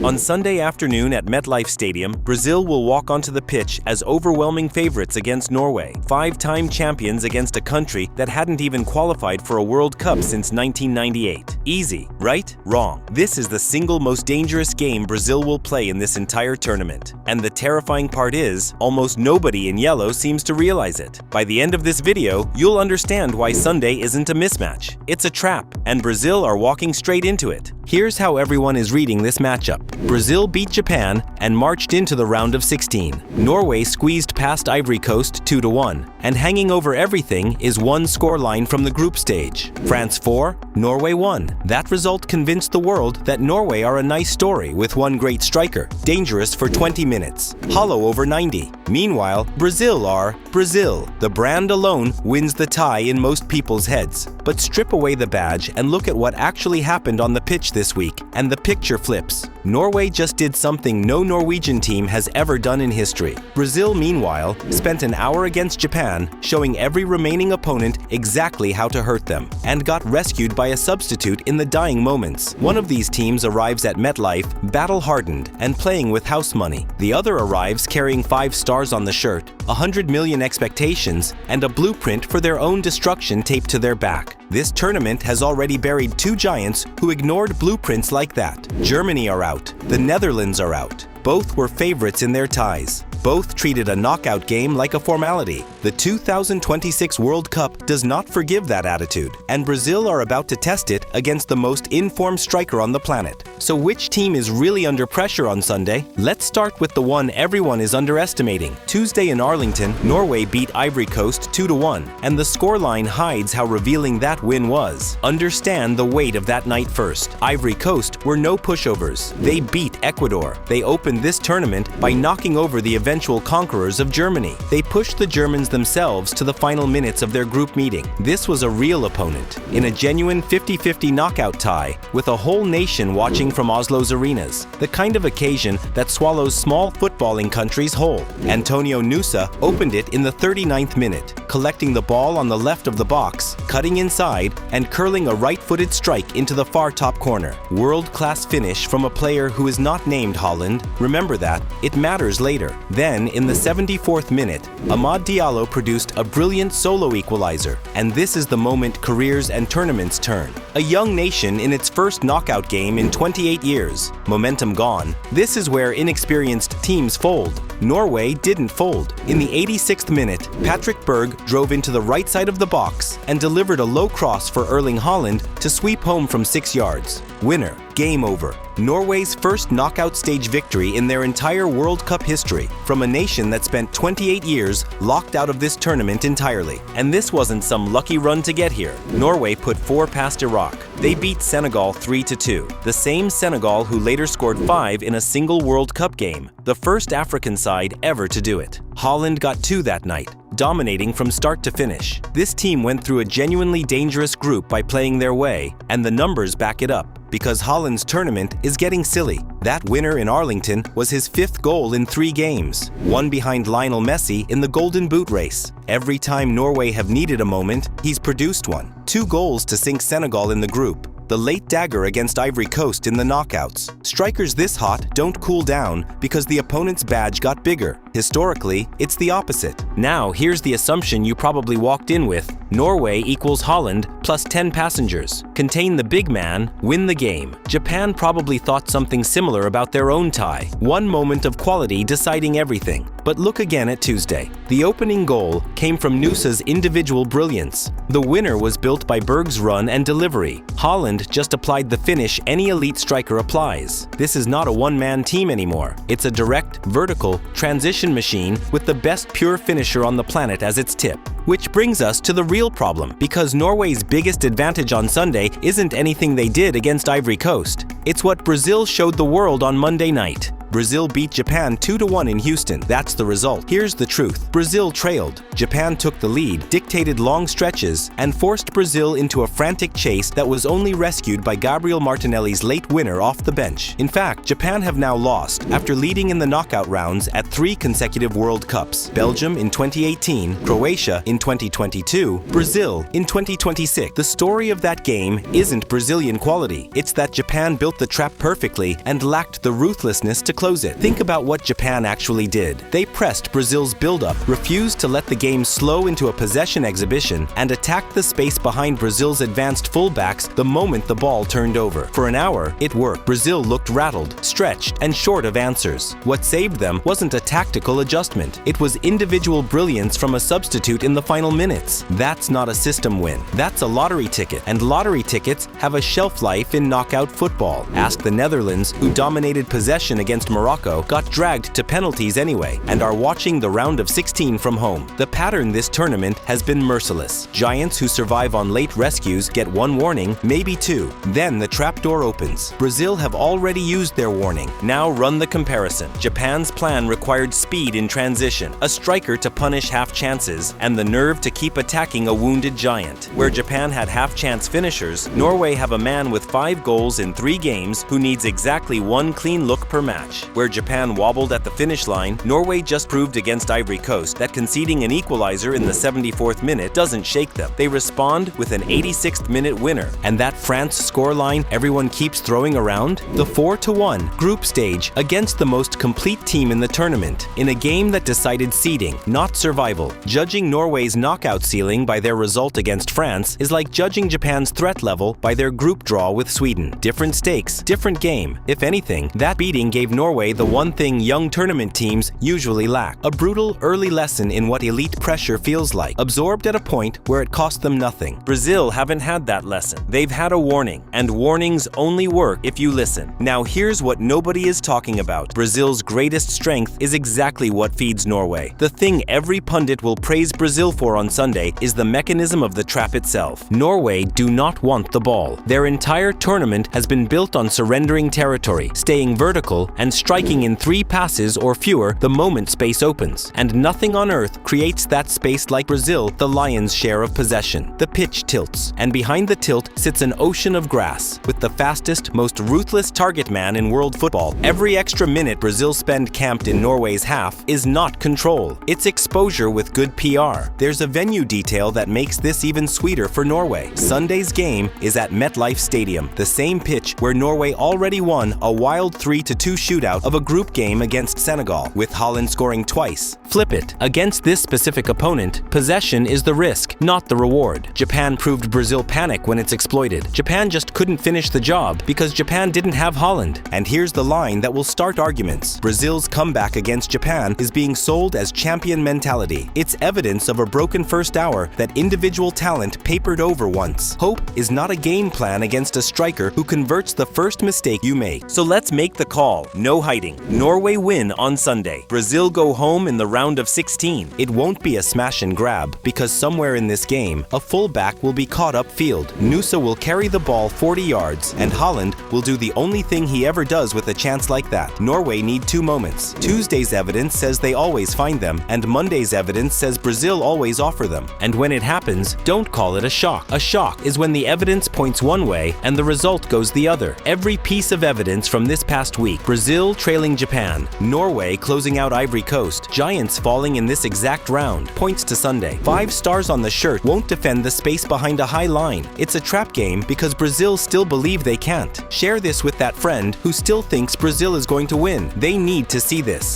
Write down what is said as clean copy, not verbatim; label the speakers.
Speaker 1: On Sunday afternoon at MetLife Stadium, Brazil will walk onto the pitch as overwhelming favorites against Norway, five-time champions against a country that hadn't even qualified for a World Cup since 1998. Easy, right? Wrong. This is the single most dangerous game Brazil will play in this entire tournament. And the terrifying part is, almost nobody in yellow seems to realize it. By the end of this video, you'll understand why Sunday isn't a mismatch. It's a trap, and Brazil are walking straight into it. Here's how everyone is reading this matchup. Brazil beat Japan and marched into the round of 16. Norway squeezed past Ivory Coast 2-1, and hanging over everything is one scoreline from the group stage. France 4, Norway 1. That result convinced the world that Norway are a nice story with one great striker, dangerous for 20 minutes, hollow over 90. Meanwhile, Brazil are Brazil. The brand alone wins the tie in most people's heads. But strip away the badge and look at what actually happened on the pitch this week, and the picture flips. Norway just did something no Norwegian team has ever done in history. Brazil, meanwhile, spent an hour against Japan, showing every remaining opponent exactly how to hurt them, and got rescued by a substitute in the dying moments. One of these teams arrives at MetLife, battle-hardened, and playing with house money. The other arrives carrying 5 stars on the shirt, 100 million expectations, and a blueprint for their own destruction taped to their back. This tournament has already buried 2 giants who ignored blueprints like that. Germany are out. The Netherlands are out. Both were favorites in their ties. Both treated a knockout game like a formality. The 2026 World Cup does not forgive that attitude, and Brazil are about to test it against the most informed striker on the planet. So which team is really under pressure on Sunday? Let's start with the one everyone is underestimating. Tuesday in Arlington, Norway beat Ivory Coast 2-1, and the scoreline hides how revealing that win was. Understand the weight of that night first. Ivory Coast were no pushovers. They beat Ecuador. They opened this tournament by knocking over the eventual conquerors of Germany. They pushed the Germans themselves to the final minutes of their group meeting. This was a real opponent, in a genuine 50-50 knockout tie, with a whole nation watching from Oslo's arenas, the kind of occasion that swallows small footballing countries whole. Antonio Nusa opened it in the 39th minute, collecting the ball on the left of the box, cutting inside, and curling a right-footed strike into the far top corner. World-class finish from a player who is not named Haaland. Remember that, it matters later. Then, in the 74th minute, Amad Diallo produced a brilliant solo equalizer, and this is the moment careers and tournaments turn. A young nation in its first knockout game in 28 years. Momentum gone. This is where inexperienced teams fold. Norway didn't fold. In the 86th minute, Patrick Berg drove into the right side of the box and delivered a low cross for Erling Haaland to sweep home from 6 yards. Winner. Game over. Norway's first knockout stage victory in their entire World Cup history, from a nation that spent 28 years locked out of this tournament entirely. And this wasn't some lucky run to get here. Norway put 4 past Iraq. They beat Senegal 3-2, the same Senegal who later scored 5 in a single World Cup game, the first African side ever to do it. Haaland got 2 that night, dominating from start to finish. This team went through a genuinely dangerous group by playing their way, and the numbers back it up, because Haaland's tournament is getting silly. That winner in Arlington was his 5th goal in 3 games, one behind Lionel Messi in the Golden Boot race. Every time Norway have needed a moment, he's produced one. 2 goals to sink Senegal in the group. The late dagger against Ivory Coast in the knockouts. Strikers this hot don't cool down because the opponent's badge got bigger. Historically, it's the opposite. Now, here's the assumption you probably walked in with. Norway equals Haaland plus 10 passengers. Contain the big man, win the game. Japan probably thought something similar about their own tie. One moment of quality deciding everything. But look again at Tuesday. The opening goal came from Nusa's individual brilliance. The winner was built by Berg's run and delivery. Haaland just applied the finish any elite striker applies. This is not a one-man team anymore. It's a direct, vertical, transition machine with the best pure finisher on the planet as its tip. Which brings us to the real problem, because Norway's biggest advantage on Sunday isn't anything they did against Ivory Coast. It's what Brazil showed the world on Monday night. Brazil beat Japan 2-1 in Houston. That's the result. Here's the truth. Brazil trailed. Japan took the lead, dictated long stretches, and forced Brazil into a frantic chase that was only rescued by Gabriel Martinelli's late winner off the bench. In fact, Japan have now lost after leading in the knockout rounds at 3 consecutive World Cups: Belgium in 2018, Croatia in 2022, Brazil in 2026. The story of that game isn't Brazilian quality. It's that Japan built the trap perfectly and lacked the ruthlessness to close it. Think about what Japan actually did. They pressed Brazil's build-up, refused to let the game slow into a possession exhibition, and attacked the space behind Brazil's advanced fullbacks the moment the ball turned over. For an hour, it worked. Brazil looked rattled, stretched, and short of answers. What saved them wasn't a tactical adjustment. It was individual brilliance from a substitute in the final minutes. That's not a system win. That's a lottery ticket, and lottery tickets have a shelf life in knockout football. Ask the Netherlands, who dominated possession against Morocco, got dragged to penalties anyway, and are watching the round of 16 from home. The pattern this tournament has been merciless. Giants who survive on late rescues get 1 warning, maybe 2. Then the trapdoor opens. Brazil have already used their warning. Now run the comparison. Japan's plan required speed in transition, a striker to punish half chances, and the nerve to keep attacking a wounded giant. Where Japan had half-chance finishers, Norway have a man with 5 goals in 3 games who needs exactly 1 clean look per match. Where Japan wobbled at the finish line, Norway just proved against Ivory Coast that conceding an equalizer in the 74th minute doesn't shake them. They respond with an 86th minute winner. And that France scoreline everyone keeps throwing around? The 4-1 group stage against the most complete team in the tournament, in a game that decided seeding, not survival. Judging Norway's knockout ceiling by their result against France is like judging Japan's threat level by their group draw with Sweden. Different stakes, different game. If anything, that beating gave Norway the one thing young tournament teams usually lack: a brutal early lesson in what elite pressure feels like, absorbed at a point where it cost them nothing. Brazil haven't had that lesson. They've had a warning, and warnings only work if you listen. Now here's what nobody is talking about. Brazil's greatest strength is exactly what feeds Norway. The thing every pundit will praise Brazil for on Sunday is the mechanism of the trap itself. Norway do not want the ball. Their entire tournament has been built on surrendering territory, staying vertical, and striking in 3 passes or fewer the moment space opens. And nothing on earth creates that space like Brazil, the Lions' share of possession. The pitch tilts, and behind the tilt sits an ocean of grass, with the fastest, most ruthless target man in world football. Every extra minute Brazil spend camped in Norway's half is not control. It's exposure with good PR. There's a venue detail that makes this even sweeter for Norway. Sunday's game is at MetLife Stadium, the same pitch where Norway already won a wild 3-2 shootout of a group game against Senegal, with Haaland scoring twice. Flip it. Against this specific opponent, possession is the risk, not the reward. Japan proved Brazil panic when it's exploited. Japan just couldn't finish the job because Japan didn't have Haaland. And here's the line that will start arguments. Brazil's comeback against Japan is being sold as champion mentality. It's evidence of a broken first hour that individual talent papered over once. Hope is not a game plan against a striker who converts the first mistake you make. So let's make the call. No hiding. Norway win on Sunday. Brazil go home in the round of 16. It won't be a smash and grab, because somewhere in this game, a fullback will be caught upfield. Nusa will carry the ball 40 yards, and Haaland will do the only thing he ever does with a chance like that. Norway need 2 moments. Tuesday's evidence says they always find them, and Monday's evidence says Brazil always offer them. And when it happens, don't call it a shock. A shock is when the evidence points one way and the result goes the other. Every piece of evidence from this past week: Brazil trailing Japan, Norway closing out Ivory Coast, Giants falling in this exact round, points to Sunday. 5 stars on the shirt won't defend the space behind a high line. It's a trap game because Brazil still believe they can't. Share this with that friend who still thinks Brazil is going to win. They need to see this.